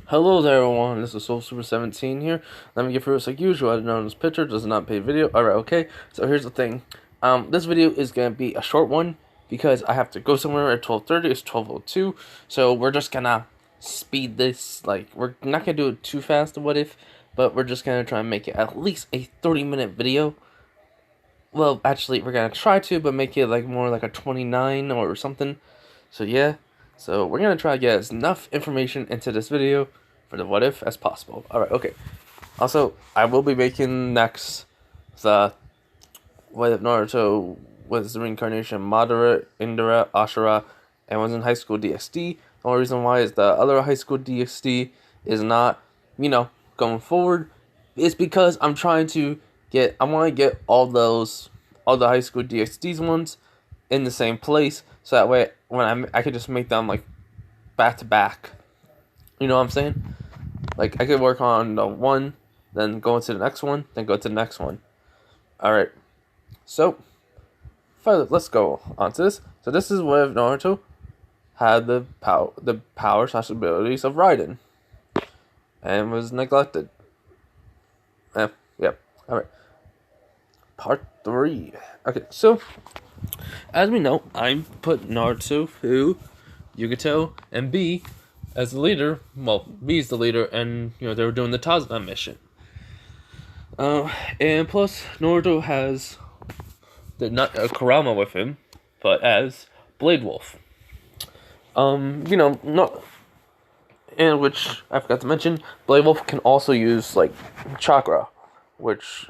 Hello there everyone, this is Soul Super 17 here. Let me get first like usual. I know this picture does not pay video. Alright, okay. So here's the thing. This video is gonna be a short one because I have to go somewhere at 12:30. It's 12:02. So we're just gonna speed this, like we're not gonna do it too fast, what if, but we're just gonna try and make it at least a 30-minute video. Well, actually we're gonna try to, but make it like more like a 29 or something. So yeah. So we're gonna try to get as enough information into this video for the what if as possible. Alright, okay. Also, I will be making next the what if Naruto was the reincarnation of Madara, Indra, Ashura, and was in high school DxD. The only reason why is the other high school DxD is not, going forward. It's because I'm trying to I want to get all the high school DxDs ones in the same place, so that way when I could just make them like back to back. You know what I'm saying? Like I could work on the one, then go into the next one, then go to the next one. All right. So, let's go on to this. So this is where Naruto had the power slash abilities of Raiden, and was neglected. Yeah. All right. Part 3. Okay. So, as we know, I put Naruto, who, Yugito, and B as the leader. Well, B is the leader, and they were doing the Tazna mission. And plus, Naruto has not Kurama with him, but as Blade Wolf. Not, and which I forgot to mention, Blade Wolf can also use like chakra, which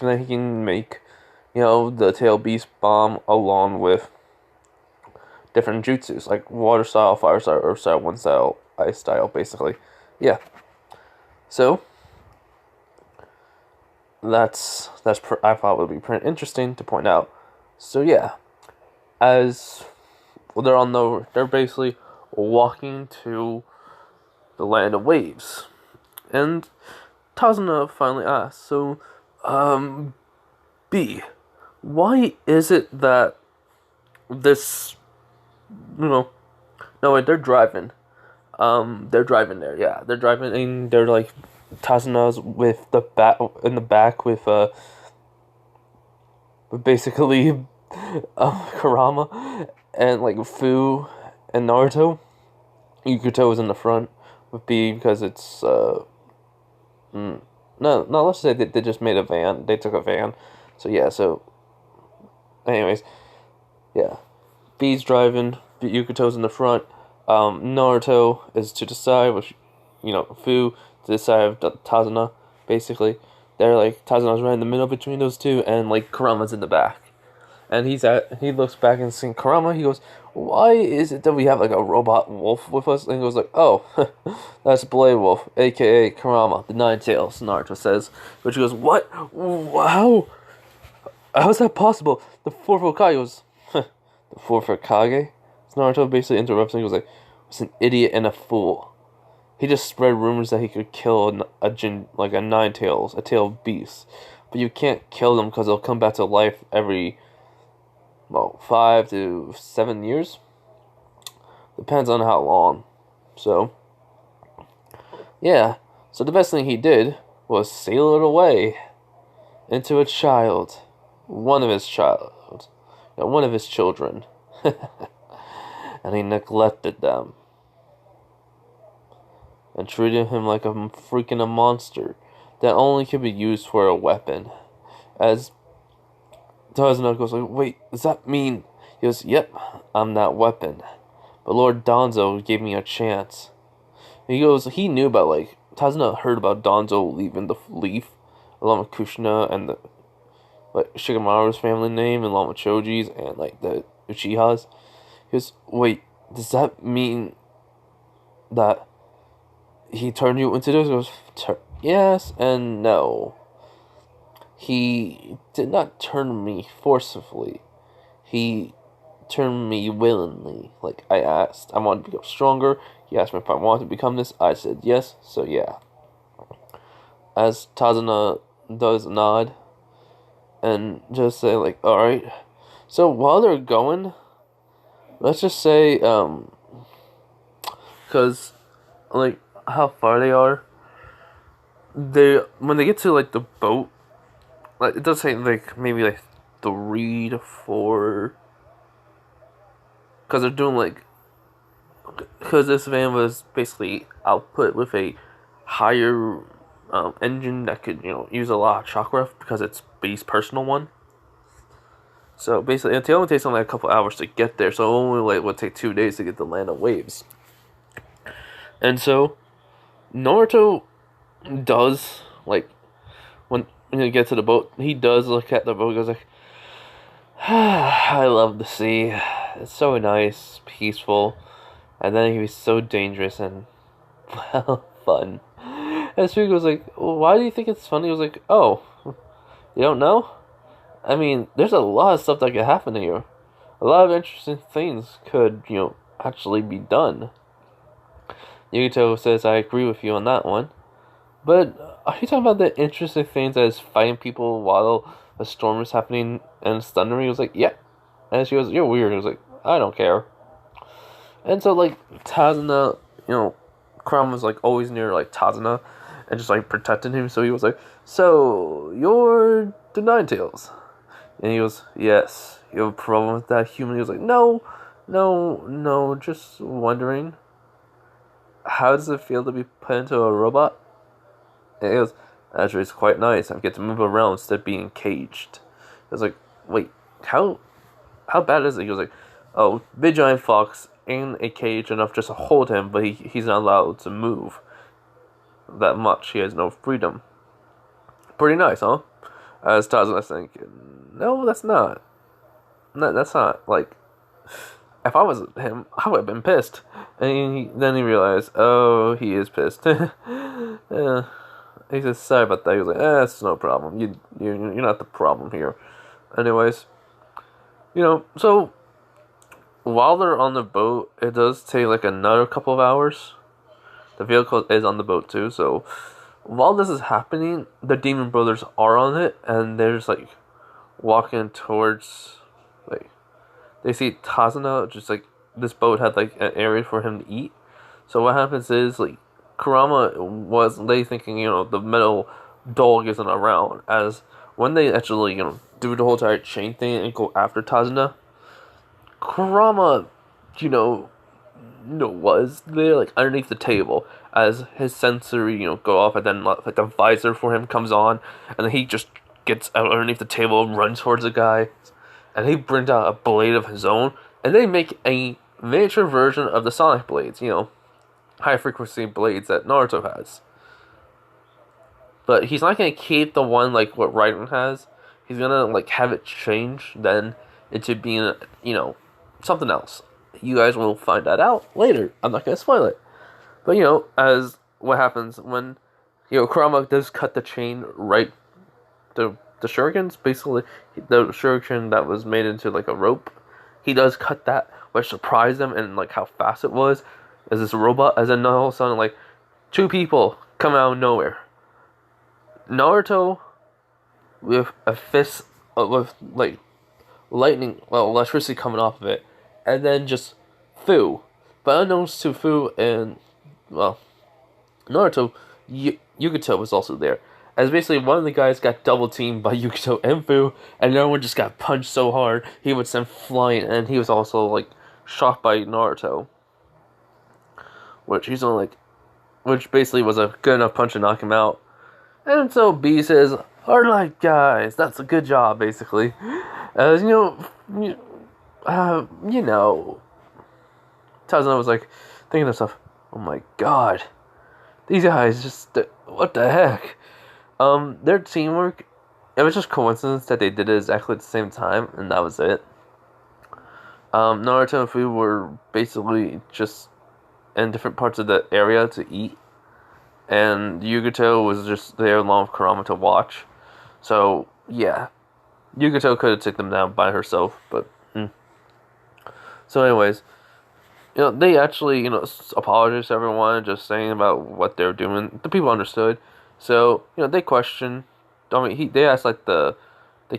then he can make, the Tail Beast Bomb along with different jutsus like water style, fire style, earth style, wind style, ice style, basically. Yeah. So I thought would be pretty interesting to point out. So yeah, as well, they're basically walking to the land of waves, and Tazuna finally asks, "So, B, why is it that this, no wait, they're driving." They're driving there. Yeah, they're driving, and they're like Tazuna's with the back in the back with basically Kurama and like Fu and Naruto. Yukito is in the front with B because it's no, let's say they just made a van. They took a van. So yeah, anyways, yeah. B's driving, Yukito's in the front. Naruto is to the side, which, Fu to the side of Tazuna, basically. They're like, Tazuna's right in the middle between those two, and like Kurama's in the back. And he looks back and sees Kurama, he goes, "Why is it that we have like a robot wolf with us?" And he goes like, "Oh, that's Blade Wolf, aka Kurama, the Nine Tails," Naruto says. Which goes, "What? How is that possible?" The fourth Hokage goes, "The fourth Hokage?" Naruto basically interrupts and he goes like, "It's an idiot and a fool. He just spread rumors that he could kill a Nine Tails, a tailed beast. But you can't kill them because they'll come back to life every, 5 to 7 years. Depends on how long. So, yeah. So the best thing he did was sail it away into a child. One of his children. And he neglected them. And treated him like a freaking monster that only could be used for a weapon." As Tazuna goes like, "Wait, does that mean?" He goes, "Yep, I'm that weapon. But Lord Danzo gave me a chance." He goes, he knew about Tazuna heard about Danzo leaving the Leaf along with Kushina and the Shikamaru's family name along with Choji's and the Uchihas. He goes, "Wait, does that mean that he turned you into this?" He goes, "Yes and no. He did not turn me forcibly. He turned me willingly. Like I asked. I wanted to become stronger. He asked me if I wanted to become this. I said yes, so yeah." As Tazuna does nod and just say "Alright." So while they're going, let's just say, because like how far they are. They when they get to like the boat, like it does say like maybe like 3 to 4, because they're doing like because this van was basically output with a higher engine that could use a lot of shock ref because it's base personal one. So basically, it only takes them like a couple hours to get there. So it only like would take 2 days to get to land of waves. And so Naruto does like when you get to the boat, he does look at the boat. Goes like, I love the sea. It's so nice, peaceful, and then it can be so dangerous and well fun. And Sui was like, well, why do you think it's funny? He was like, oh, you don't know? I mean, there's a lot of stuff that could happen here. A lot of interesting things could, actually be done. Yugito says, I agree with you on that one. But are you talking about the interesting things that is fighting people while a storm is happening and it's thundering? He was like, yeah. And she goes, you're weird. He was like, I don't care. And so, like, Tazuna, Kurama was, like, always near, like, Tazuna and just, like, protecting him. So he was like, so, you're the Ninetales? And he goes, yes. You have a problem with that human? He was like, no, just wondering. How does it feel to be put into a robot? And he goes, actually, it's quite nice. I get to move around instead of being caged. I was like, wait, how bad is it? He goes like, oh, big giant fox in a cage enough just to hold him, but he's not allowed to move that much. He has no freedom. Pretty nice, huh? As Tarzan was thinking, no, that's not. No, that's not. Like, if I was him, I would have been pissed. And then he realized, oh, he is pissed. Yeah. He says, sorry about that. He was like, it's no problem. You're not the problem here. Anyways, so while they're on the boat, it does take like another couple of hours. The vehicle is on the boat too, so while this is happening, the Demon Brothers are on it, and they're just like walking towards, like, they see Tazuna, just like this boat had like an area for him to eat. So what happens is, like, Kurama was they thinking, the metal dog isn't around, as when they actually, do the whole entire chain thing and go after Tazuna, Kurama, was there, like, underneath the table, as his sensory, go off, and then, like, the visor for him comes on, and then he just gets out underneath the table and runs towards the guy, and he brings out a blade of his own, and they make a miniature version of the Sonic blades, high-frequency blades that Naruto has. But he's not going to keep the one, like, what Raiden has. He's going to, like, have it change then into being, something else. You guys will find that out later. I'm not going to spoil it. But, as what happens when, Kurama does cut the chain right, the shurikens, basically, the shuriken that was made into, like, a rope, he does cut that, which surprised them, and, like, how fast it was, as this robot, as then all of a sudden, like, 2 people come out of nowhere. Naruto with a fist, with, like, lightning, electricity coming off of it, and then just Fu. But unknowns to Fu and, Naruto, Yugito was also there. As basically one of the guys got double teamed by Yugito and Fu, and the other one just got punched so hard he would send flying, and he was also, like, shot by Naruto. Which basically was a good enough punch to knock him out. And so B says, alright guys, that's a good job, basically. As, Tazuna was like, thinking to himself, oh my god, these guys just, what the heck? Their teamwork, it was just coincidence that they did it exactly at the same time, and that was it. Naruto and Fu were basically just in different parts of the area to eat, and Yugito was just there along with Kurama to watch. So yeah, Yugito could have taken them down by herself, but so anyways, they actually apologized to everyone, just saying about what they're doing. The people understood, so they questioned. I mean, they asked, like, the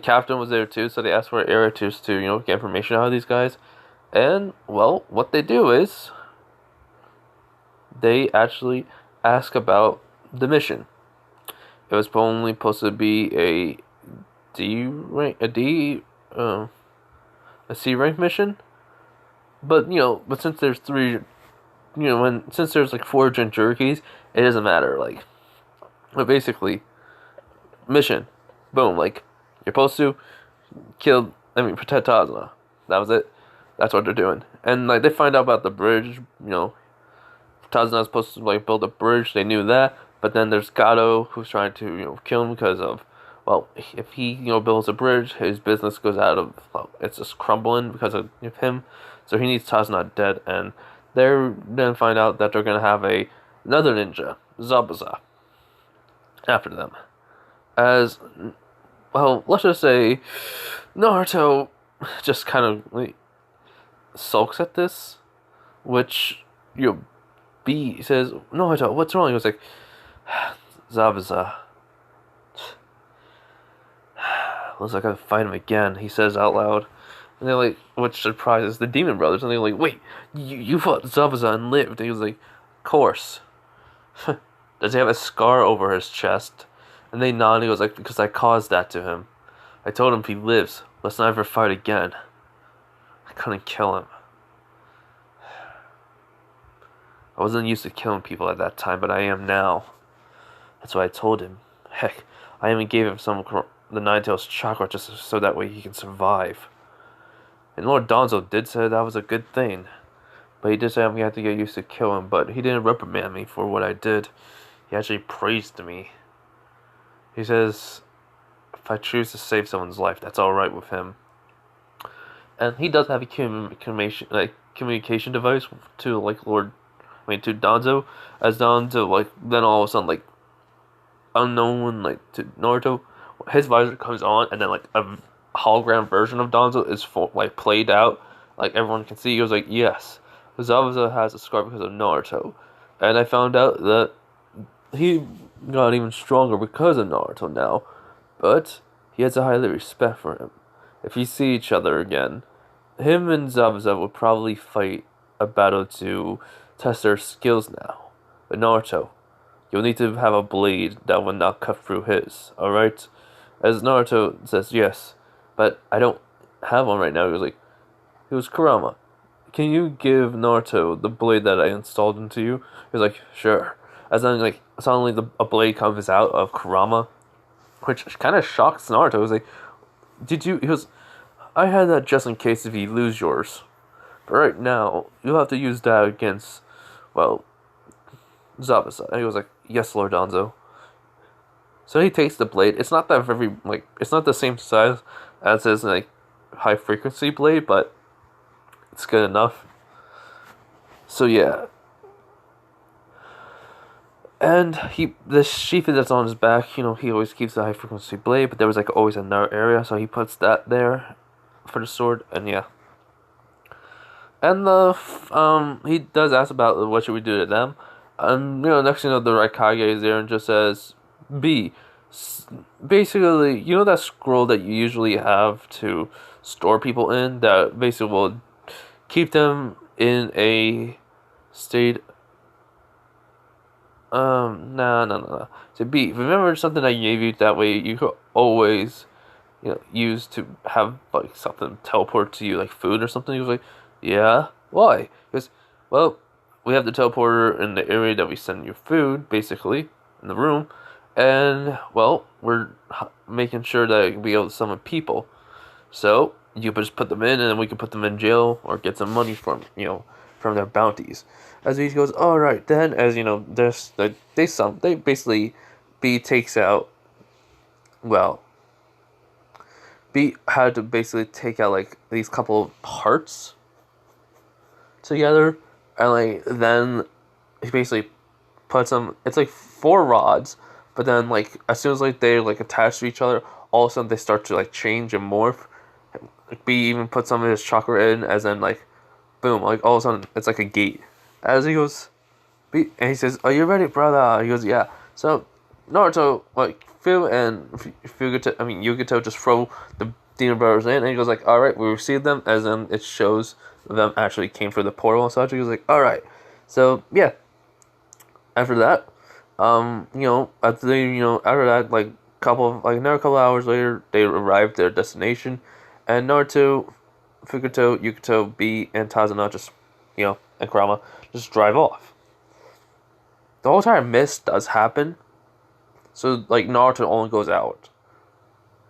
captain was there too, so they asked for Eratus to get information out of these guys, and well, what they do is they actually ask about the mission. It was only supposed to be D rank, a C rank mission, but since there's three, since there's like four Jinchurikis, it doesn't matter. Like, but basically, mission, boom, like you're supposed to protect Tazuna. That was it. That's what they're doing, and like they find out about the bridge. Tazuna's supposed to like build a bridge. They knew that, but then there's Gato who's trying to kill him because of, well, if he builds a bridge, his business goes out of, well, it's just crumbling because of him. So he needs Tazuna dead, and they're then find out that they're gonna have another ninja, Zabuza, after them. As well, let's just say Naruto just kind of like sulks at this, which B says, Naruto, what's wrong? He was like, Zabuza. Looks like I gotta fight him again, he says out loud. And they're like, which surprises the Demon Brothers, and they're like, wait, you fought Zabuza and lived? And he was like, of course. Does he have a scar over his chest? And they nod, and he was like, because I caused that to him. I told him if he lives, let's not ever fight again. I couldn't kill him. I wasn't used to killing people at that time, but I am now. That's what I told him. Heck, I even gave him some of the Nine-Tails chakra just so that way he can survive. And Lord Donzo did say that was a good thing. But he did say I'm gonna have to get used to kill him, but he didn't reprimand me for what I did. He actually praised me. He says, if I choose to save someone's life, that's alright with him. And he does have a communication device to to Donzo, as Donzo then all of a sudden unknown to Naruto, his visor comes on and then a hologram version of Donzo is played out, everyone can see. He goes yes, Zabuza has a scar because of Naruto, and I found out that he got even stronger because of Naruto now, but he has a highly respect for him. If you see each other again, him and Zabuza will probably fight a battle to test their skills now. But Naruto, you'll need to have a blade that will not cut through his, alright? As Naruto says, yes, but I don't have one right now. He was Kurama. Can you give Naruto the blade that I installed into you? He was like, sure. As then, suddenly a blade comes out of Kurama, which kind of shocks Naruto. He was like, did you? He goes, I had that just in case if you lose yours. But right now, you'll have to use that against, well, Zabuza. And he was like, yes, Lord Donzo. So he takes the blade. It's not that very, it's not the same size as his, high frequency blade, but it's good enough. So yeah. And the sheath that's on his back, he always keeps the high frequency blade, but there was always another area, so he puts that there for the sword, and yeah. And he does ask about what should we do to them. And next thing you know, the Raikage is there and just says, B, basically, that scroll that you usually have to store people in, that basically will keep them in a state. No. So B, remember something I gave you, that way you could always, use to have something teleport to you, food or something. He was like, yeah, why? Because, well, we have the teleporter in the area that we send you food, basically, in the room, and, well, we're making sure that it can be able to summon people. So, you just put them in, and then we can put them in jail, or get some money from their bounties. As he goes, alright, then, as, they basically, B takes out, well, B had to basically take out, these couple of parts together, and then he basically puts them. It's 4 rods, but then as soon as they attach to each other, all of a sudden they start to change and morph. B even puts some of his chakra in, as then boom, all of a sudden it's a gate. As he goes, B, and he says, "Are you ready, brother?" He goes, "Yeah." So Naruto, Phil and Yugito just throw the Demon Brothers in, and he goes alright, we received them, as then it shows them actually came through the portal and such. He was alright. So, yeah. after that, after that, like another couple hours later, they arrived at their destination, and Naruto, Fukuto, Yukuto, B, and Tazuna and Kurama just drive off. The whole entire mist does happen, so like Naruto only goes out.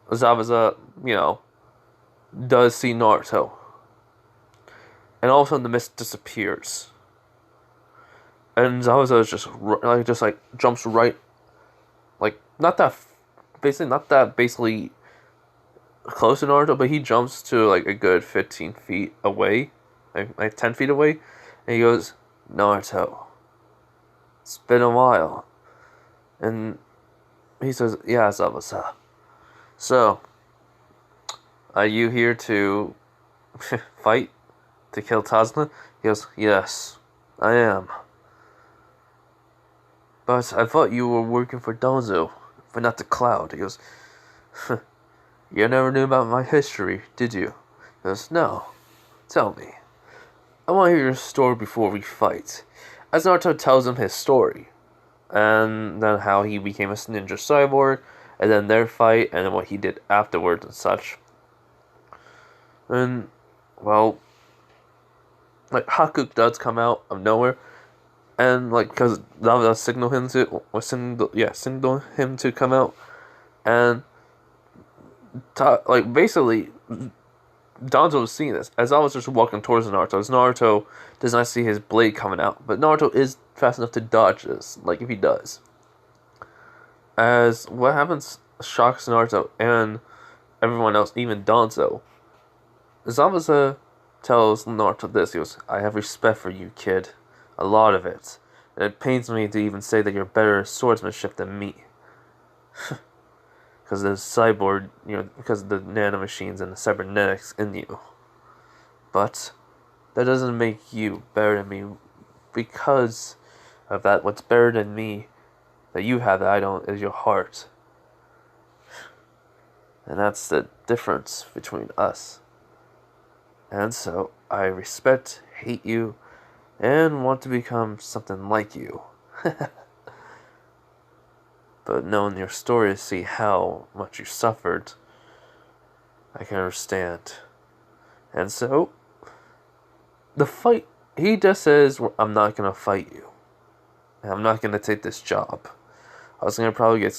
Zabuza, does see Naruto, and all of a sudden the mist disappears, and Zabuza is just like jumps right, like not that basically close to Naruto, but he jumps to like a good 15 feet away, like 10 feet away, and he goes, Naruto, it's been a while. And he says, yeah, Zabuza. So, are you here to fight? To kill Tazuna? He goes, yes, I am. But I thought you were working for Donzo, but not the Cloud. He goes, you never knew about my history, did you? He goes, no. Tell me. I want to hear your story before we fight. As Naruto tells him his story, and then how he became a ninja cyborg, and then their fight, and then what he did afterwards and such. And, well, like, Haku does come out of nowhere, and, like, because Zabuza signal him to come out, and, basically, Danzo was seeing this as I was just walking towards Naruto. As Naruto does not see his blade coming out, but Naruto is fast enough to dodge this. Like if he does, as what happens shocks Naruto and everyone else, even Danzo. Zabuza tells Naruto this. He goes, "I have respect for you, kid, a lot of it, and it pains me to even say that you're better at swordsmanship than me." Because the cyborg, because of the nanomachines and the cybernetics in you. But that doesn't make you better than me. Because of that, what's better than me that you have that I don't is your heart. And that's the difference between us. And so I respect, hate you, and want to become something like you. But knowing your story to see how much you suffered, I can understand. And so, the fight, he just says, I'm not going to fight you. I'm not going to take this job. I was going to probably get,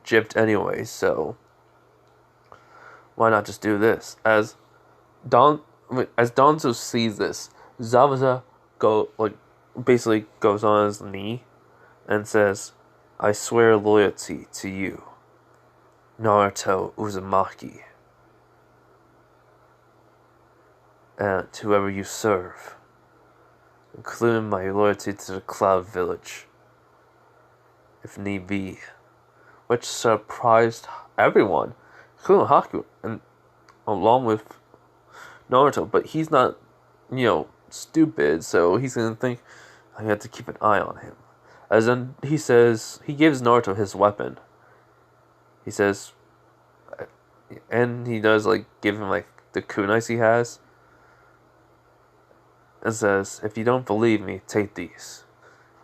gypped anyway, so why not just do this? As Danzo sees this, Zabuza basically goes on his knee and says, I swear loyalty to you, Naruto Uzumaki, and to whoever you serve, including my loyalty to the Cloud Village, if need be, which surprised everyone, including Haku, and along with Naruto, but he's not, stupid, so he's gonna think, I have to keep an eye on him. As then he says, he gives Naruto his weapon. He says, and he does give him the kunais he has. And says, if you don't believe me, take these.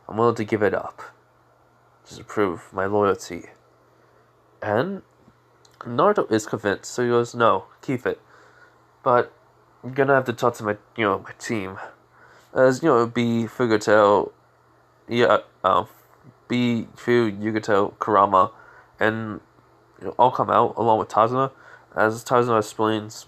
I'm willing to give it up. Just to prove my loyalty. And Naruto is convinced, so he goes, no, keep it. But I'm gonna have to talk to my team. As, be Fugoto, B, Fu, Yugoto, Kurama, and all come out along with Tazuna, as Tazuna explains,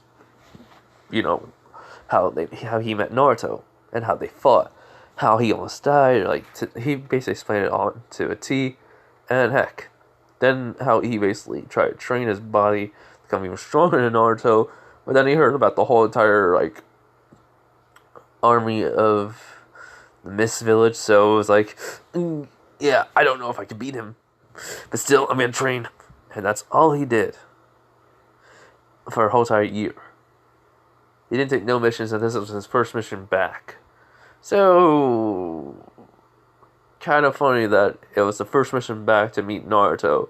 how he met Naruto and how they fought, how he almost died. He basically explained it all to a T, and heck, then how he basically tried to train his body to become even stronger than Naruto, but then he heard about the whole entire army of the Mist Village, so it was yeah, I don't know if I can beat him, but still, I'm gonna train. And that's all he did for a whole entire year. He didn't take no missions, and this was his first mission back. So, kind of funny that it was the first mission back to meet Naruto.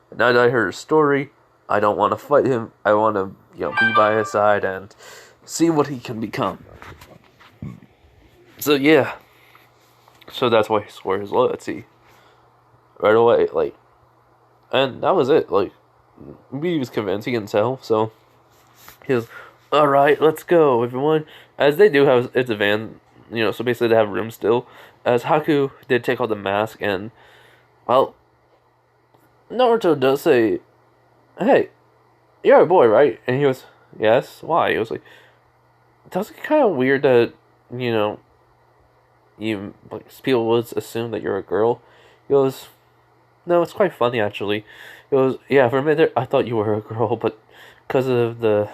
And now that I heard his story, I don't want to fight him. I want to, be by his side and see what he can become. So yeah, So that's why he swore his loyalty right away. Like, and that was it. Like, he was convinced. He can tell. So he was, all right, let's go, everyone. As they do have, it's a van, so basically they have room still. As Haku did take off the mask, and, well, Naruto does say, hey, you're a boy, right? And he was, yes, why? He was like, that's kind of weird that, you, like, people would assume that you're a girl. He goes, no, it's quite funny, actually. He goes, yeah, for a minute I thought you were a girl, but because of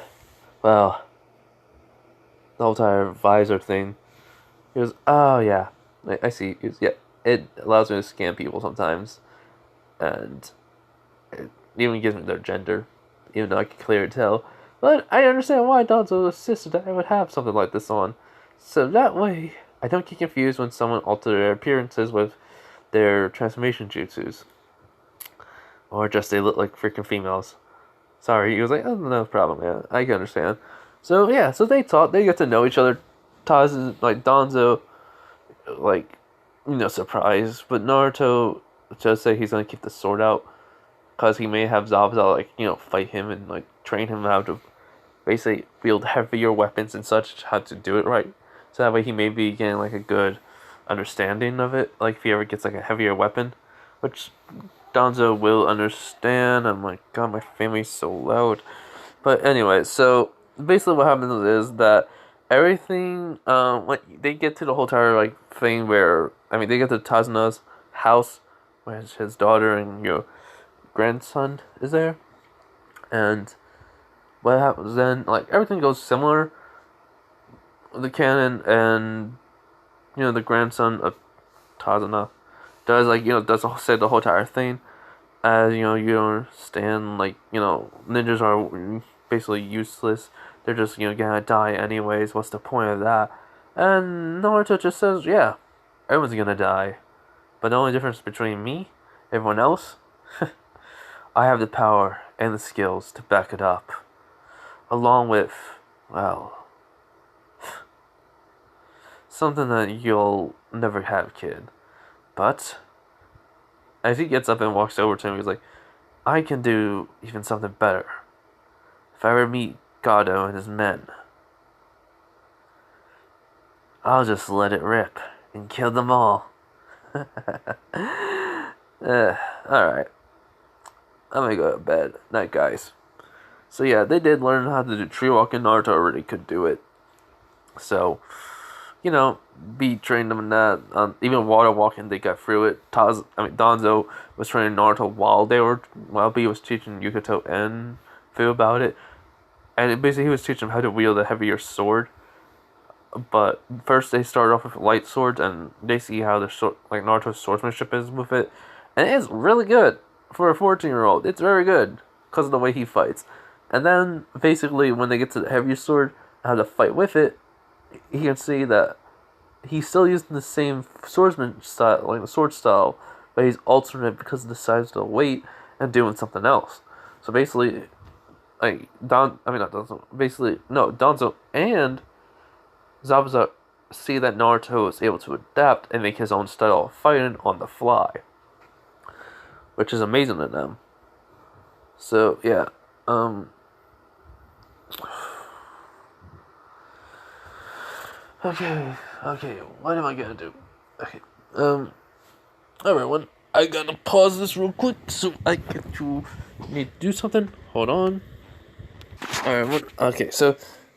well, the whole entire visor thing. He goes, oh yeah, I see. He goes, yeah, it allows me to scan people sometimes, and it even gives me their gender, even though I can clearly tell. But I understand why Danzo insisted that I would have something like this on, so that way I don't get confused when someone alters their appearances with their transformation jutsus, or just they look like freaking females. Sorry, he was like, oh, no problem, yeah, I can understand. So yeah, so they talk, they get to know each other. Taz is like Danzo, like, surprised, but Naruto just say he's gonna keep the sword out, cause he may have Zabuza like, fight him and like train him how to basically wield heavier weapons and such, how to do it right. So that way he may be getting like a good understanding of it. Like if he ever gets like a heavier weapon, which Danzo will understand. I'm like, God, my family's so loud. But anyway, so basically what happens is that everything, when they get to the whole entire like thing where, they get to Tazuna's house, where his daughter and grandson is there, and what happens then? Like everything goes similar. The canon and the grandson of Tazuna does say the whole entire thing, as you understand, like ninjas are basically useless. They're just gonna die anyways. What's the point of that? And Naruto just says, yeah, everyone's gonna die, but the only difference between me, everyone else, I have the power and the skills to back it up, along with, well, something that you'll never have, kid. But as he gets up and walks over to him, he's like, I can do even something better. If I ever meet Gado and his men, I'll just let it rip and kill them all. Alright. I'm gonna go to bed. Night, guys. So yeah, they did learn how to do tree walking. Naruto already could do it. So, B trained them in that. Even water walking, they got through it. Danzo was training Naruto while B was teaching Yukato and Fu about it. And basically he was teaching them how to wield a heavier sword. But first they start off with light swords, and they see how Naruto's swordsmanship is with it. And it's really good for a 14-year-old. It's very good because of the way he fights. And then basically when they get to the heavier sword, how to fight with it, he can see that he's still using the same swordsman style, like the sword style, but he's altering it because of the size of the weight and doing something else. So basically, Danzo and Zabuza see that Naruto is able to adapt and make his own style of fighting on the fly, which is amazing to them. So yeah, Okay, what am I gonna do? Okay, everyone, I gotta pause this real quick so I get to need to do something. Hold on. Alright, okay, so,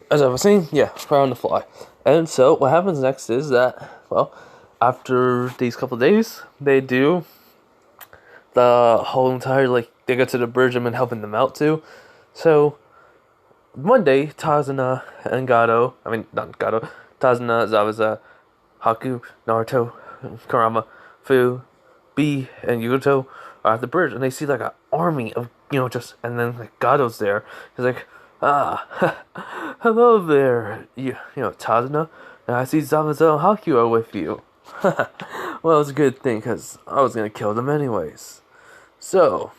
as I was saying, yeah, fire on the fly. And so, what happens next is that, well, after these couple days, they do the whole entire, they go to the bridge and helping them out too. So, one day, Tazuna and Tazuna, Zabuza, Haku, Naruto, Kurama, Fu, B, and Yuto are at the bridge, and they see an army of, and then Gado's there. He's like, hello there, Tazuna, and I see Zabuza and Haku are with you. Well, it's a good thing, because I was gonna kill them anyways. So,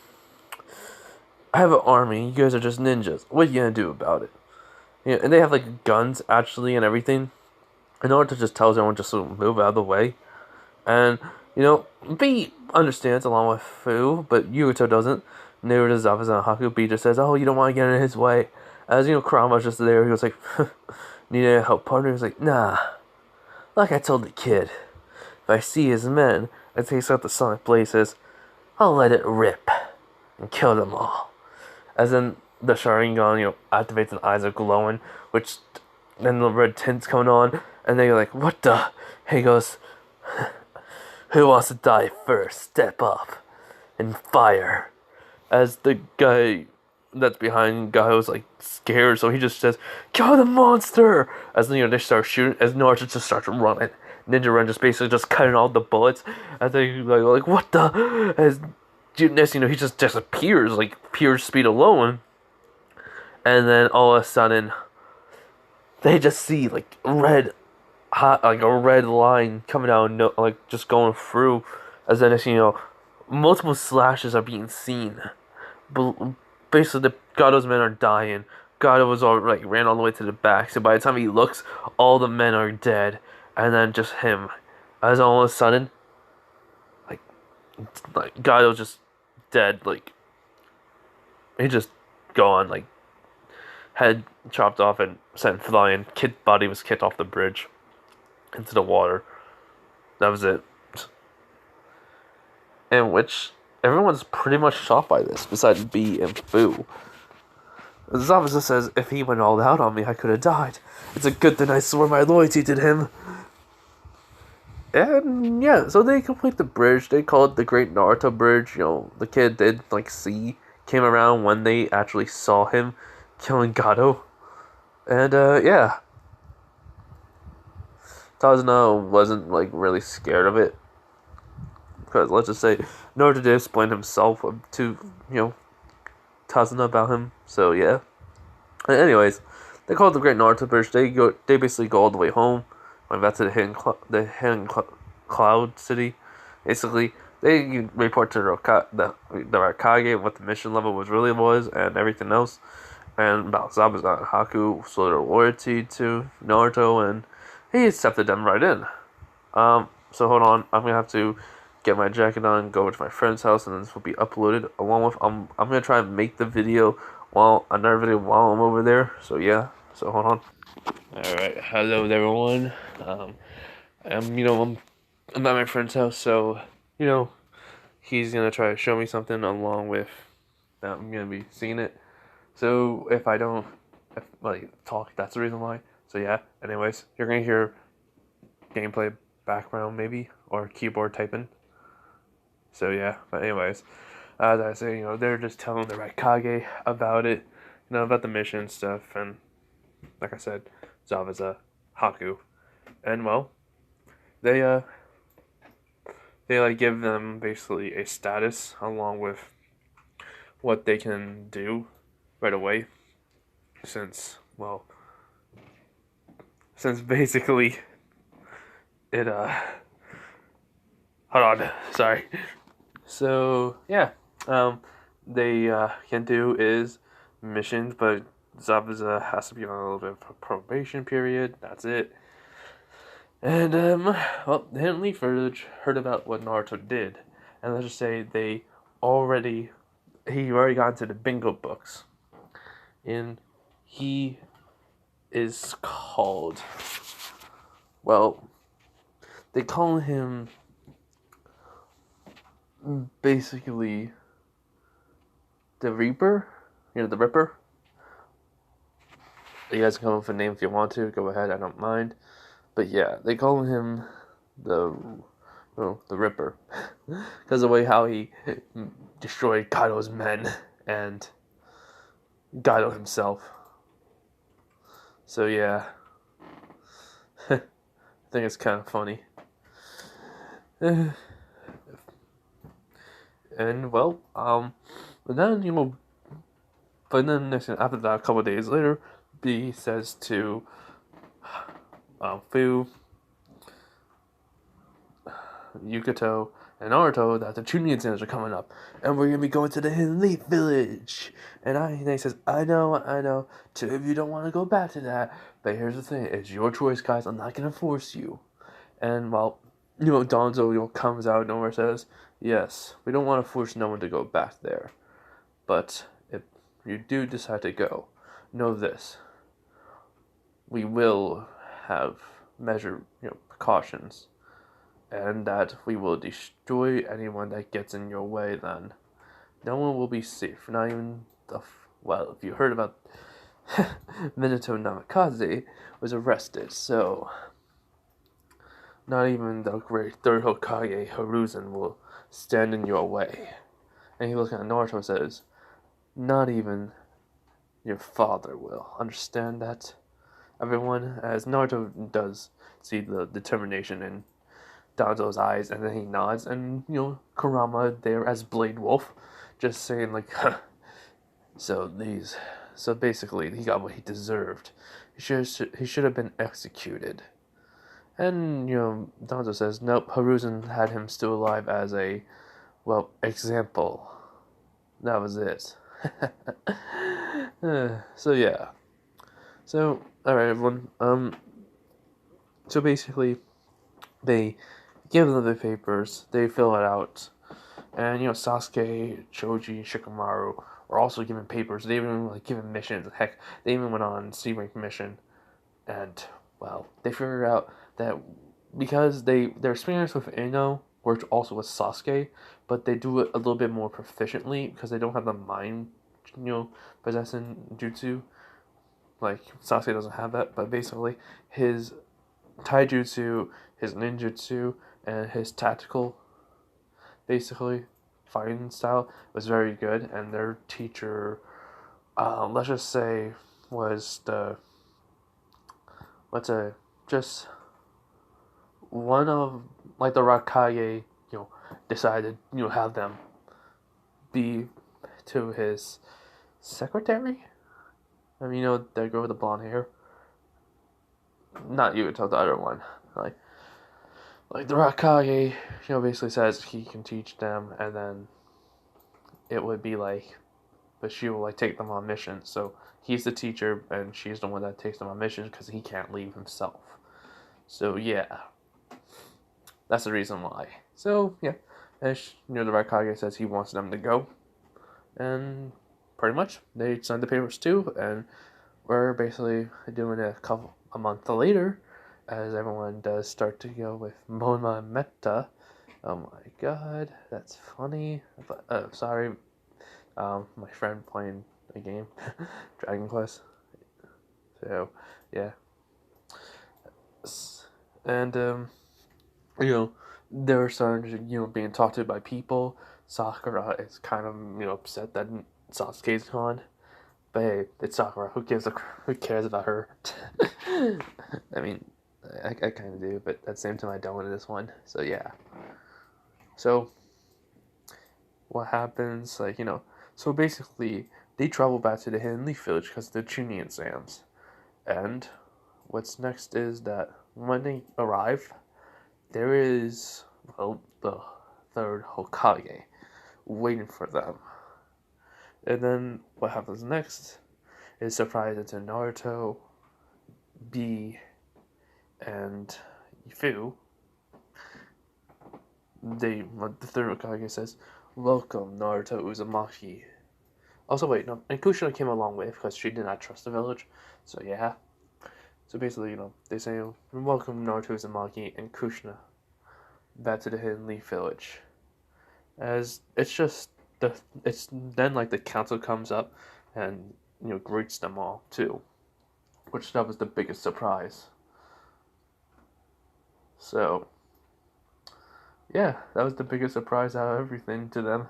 I have an army, you guys are just ninjas. What are you gonna do about it? And they have guns actually and everything. In order to just tell everyone just to move out of the way. And, B understands along with Fu, but Yuto doesn't. Naruto, Zabuza, and Haku. B just says, oh, you don't want to get in his way. As, Kurama's just there, he was like, need any help, partner? He was like, nah. Like I told the kid, if I see his men and takes out the sonic blazes, I'll let it rip and kill them all. As then the Sharingan, activates and eyes are glowing, which then the red tint's coming on, and then you're like, what the? And he goes, who wants to die first? Step up and fire. As the guy that's behind Gaio's like scared, so he just says, kill the monster! As they start shooting, as Naruto just starts running. Ninja Run just basically just cutting all the bullets. As they like what the? As next, he just disappears, like pure speed alone. And then all of a sudden, they just see like red, hot, like a red line coming out, like just going through. As then multiple slashes are being seen. Basically, the Gado's men are dying. Gado was ran all the way to the back. So by the time he looks, all the men are dead, and then just him. As all of a sudden, like Gado's just dead. Like he just gone. Like head chopped off and sent flying. Kid body was kicked off the bridge into the water. That was it. In which everyone's pretty much shocked by this, besides B and Fu. Zabuza says, if he went all out on me, I could have died. It's a good thing I swore my loyalty to him. And yeah, so they complete the bridge. They call it the Great Naruto Bridge. The kid did came around when they actually saw him killing Gado. And yeah. Tazuna wasn't really scared of it. Because let's just say Naruto did explain himself to, Tazuna about him. So yeah. And anyways, they call it the Great Naruto Bridge. They basically go all the way home. Went back to the hidden cloud city. Basically, they report to the Raikage what the mission level was and everything else, and about Zabuza and Haku sold their loyalty to Naruto, and he accepted them right in. So hold on, I'm gonna have to get my jacket on, go over to my friend's house, and then this will be uploaded along with I'm gonna try and make the video while I'm over there. So yeah, so hold on. All right, hello everyone. I'm at my friend's house, so he's gonna try to show me something along with that I'm gonna be seeing it. So if I don't talk, that's the reason why. So yeah. Anyways, you're gonna hear gameplay background maybe or keyboard typing. So yeah. But anyways, as I say, they're just telling the Raikage about it, about the mission stuff, and like I said, Zabuza, Haku, and well, they give them basically a status along with what they can do right away, since basically it hold on, sorry. So yeah, they can do is missions, but Zabuza has to be on a little bit of a probation period. That's it. And Hidden Leaf heard about what Naruto did, and let's just say he already got into the bingo books, and he is called, they call him basically the Reaper, the Ripper. You guys can come up with a name if you want to. Go ahead, I don't mind. But yeah, they call him the Ripper because of the way how he destroyed Kaido's men and Kaido himself. So yeah, I think it's kind of funny. And well, but then after that, a couple of days later, B says to Fu, Yukato, and Naruto that the Chunin exams are coming up, and we're gonna be going to the Hidden Leaf Village. And he says, I know, two of you don't want to go back to that, but here's the thing, it's your choice, guys. I'm not gonna force you. And well, Donzo, comes out of nowhere, says, "Yes, we don't want to force no one to go back there, but if you do decide to go, know this: we will have measure, precautions, and that we will destroy anyone that gets in your way. Then no one will be safe. Not even well, if you heard about Minato Namikaze was arrested, so not even the great third Hokage Hiruzen will stand in your way." And he looks at Naruto and says, "Not even your father will. Understand that, everyone?" As Naruto does see the determination in Danzo's eyes, and then he nods, and Kurama there as Blade Wolf, just saying like, huh. So basically, he got what he deserved. He should have been executed. And Danzo says, "Nope, Haruzen had him still alive as a, well, example. That was it." So yeah. So alright, everyone. So basically, they give them the papers. They fill it out, and Sasuke, Choji, Shikamaru were also given papers. They even given missions. Heck, they even went on C rank mission, and well, they figured out that because their experience with Ino worked also with Sasuke, but they do it a little bit more proficiently because they don't have the mind, possessing jutsu. Like Sasuke doesn't have that, but basically his taijutsu, his ninjutsu, and his tactical, basically fighting style was very good. And their teacher, let's just say, was the let's say just one of the Raikage, decided have them be to his secretary. I mean, the girl with the blonde hair. Not Yuto, the other one. Like the Raikage, basically says he can teach them, and then it would be like, but she will take them on missions. So he's the teacher, and she's the one that takes them on missions because he can't leave himself. So yeah, that's the reason why. So yeah, and the Raikage says he wants them to go, and pretty much they signed the papers too, and we're basically doing a month later, as everyone does start to go with Moma Meta. Oh my god, that's funny. But sorry, my friend playing a game, Dragon Quest. So yeah, and they're starting to being talked to by people. Sakura is kind of upset that Sasuke's gone. But hey, it's Sakura. Who cares about her? I mean, I kind of do, but at the same time, I don't in this one. So yeah. So what happens? So basically, they travel back to the Hidden Leaf Village because of the tuning exams. And what's next is that when they arrive, there is the third Hokage waiting for them. And then what happens next is surprises to Naruto, B, and Fu. The third Hokage says, "Welcome, Naruto Uzumaki." Also, wait, no, and Kushina came along with because she did not trust the village. So yeah. So basically, they say, "Welcome, Naruto Uzumaki and Kushina, back to the Hidden Leaf Village." As it's then the council comes up and greets them all too, which that was the biggest surprise. So yeah, that was the biggest surprise out of everything to them.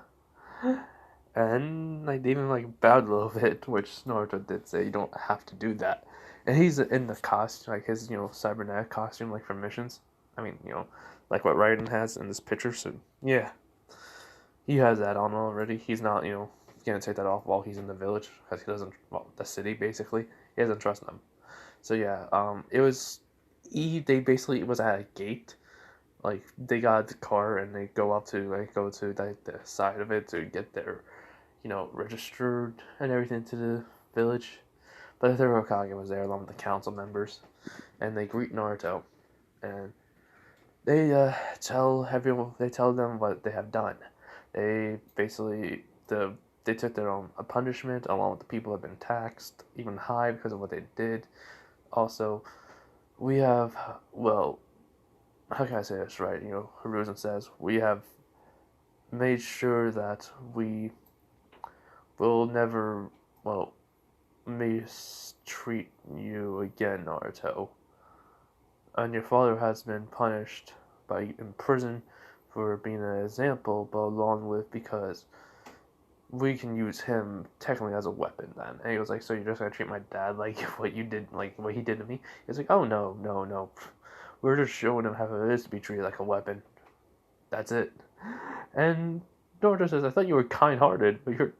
And they even bowed a little bit, which Naruto did say you don't have to do that. And he's in the costume, his cybernetic costume, for missions. I mean, like what Raiden has in this picture. So yeah, he has that on already. He's not gonna take that off while he's in the village because he doesn't. Well, the city basically, he doesn't trust them. So yeah, it was. They basically it was at a gate. They got the car and they go up to go to the side of it to get their registered and everything to the village. But the Hokage was there along with the council members, and they greet Naruto, and they tell them what they have done. They basically they took their own punishment along with the people who have been taxed even high because of what they did. Also, we have, well, how can I say this right? Hiruzen says we have made sure that we will never, well, mistreat you again, Naruto. And your father has been punished in prison for being an example, but along with because we can use him technically as a weapon then. And he was like, so you're just gonna treat my dad like what he did to me? He's like, oh no, no, no. We're just showing him how it is to be treated like a weapon. That's it. And Naruto says, I thought you were kind hearted, but you're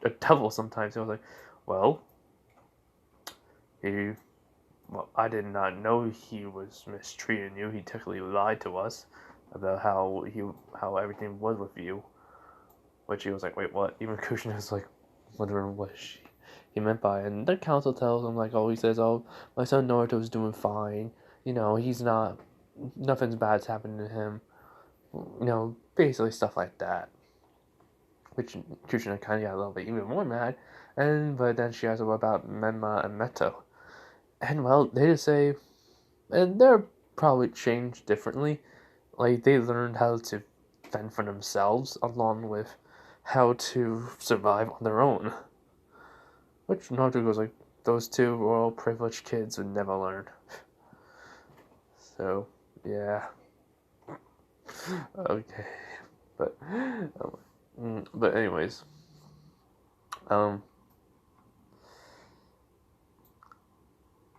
a devil sometimes. And I was like, well, he I did not know he was mistreating you. He technically lied to us about how everything was with you. Which he was like, wait, what? Even Kushina was like wondering what he meant by it. And the council tells him like, oh, he says, oh, my son Naruto's doing fine. He's not, nothing's bad's happening to him. Basically stuff like that. Which Kushina kind of got a little bit even more mad. But then she asks him about Menma and Meto. And well, they just say, and they're probably changed differently. Like they learned how to fend for themselves along with how to survive on their own. Which Naruto goes like, those two royal privileged kids would never learn. So, yeah. Okay. But, but anyways.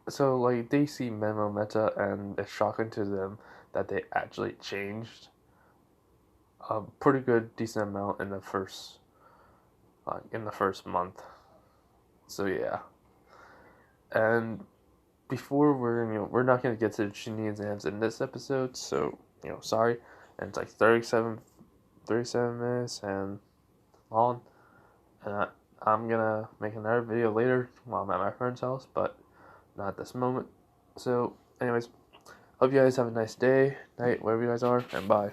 So, like, they see Memo Meta, and it's shocking to them that they actually changed a pretty good, decent amount in the first month. So, yeah. And before we're not gonna get to the Chunin exams in this episode, so sorry. And it's like 37 minutes and long, and I'm gonna make another video later while I'm at my friend's house, but not at this moment. So, anyways, hope you guys have a nice day, night, wherever you guys are, and bye.